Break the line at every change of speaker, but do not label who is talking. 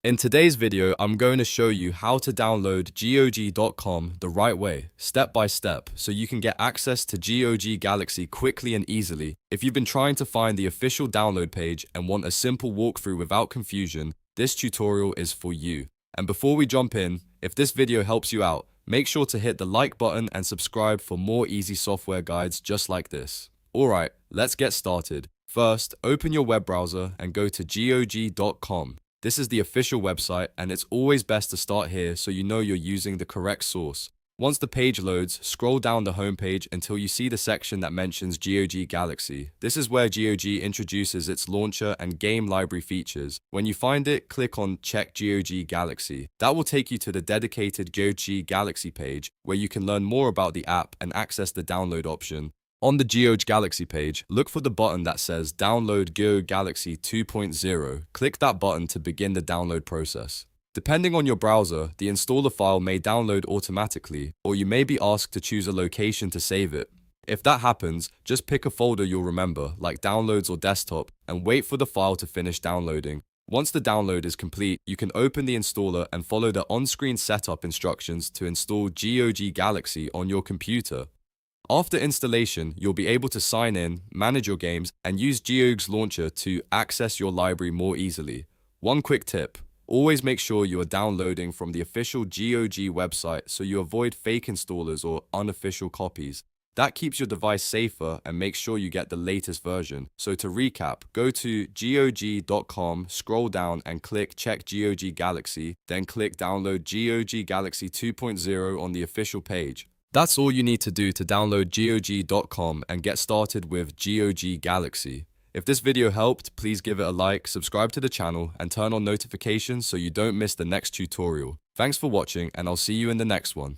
In today's video, I'm going to show you how to download GOG.com the right way, step by step, so you can get access to GOG Galaxy quickly and easily. If you've been trying to find the official download page and want a simple walkthrough without confusion, this tutorial is for you. And before we jump in, if this video helps you out, make sure to hit the like button and subscribe for more easy software guides just like this. Alright, let's get started. First, open your web browser and go to GOG.com. This is the official website, and it's always best to start here so you know you're using the correct source. Once the page loads, scroll down the homepage until you see the section that mentions GOG Galaxy. This is where GOG introduces its launcher and game library features. When you find it, click on Check GOG Galaxy. That will take you to the dedicated GOG Galaxy page, where you can learn more about the app and access the download option. On the GOG Galaxy page, look for the button that says Download GOG Galaxy 2.0. Click that button to begin the download process. Depending on your browser, the installer file may download automatically, or you may be asked to choose a location to save it. If that happens, just pick a folder you'll remember, like Downloads or Desktop, and wait for the file to finish downloading. Once the download is complete, you can open the installer and follow the on-screen setup instructions to install GOG Galaxy on your computer. After installation, you'll be able to sign in, manage your games, and use GOG's launcher to access your library more easily. One quick tip: always make sure you are downloading from the official GOG website so you avoid fake installers or unofficial copies. That keeps your device safer and makes sure you get the latest version. So to recap, go to GOG.com, scroll down and click Check GOG Galaxy, then click Download GOG Galaxy 2.0 on the official page. That's all you need to do to download GOG.com and get started with GOG Galaxy. If this video helped, please give it a like, subscribe to the channel, and turn on notifications so you don't miss the next tutorial. Thanks for watching, and I'll see you in the next one.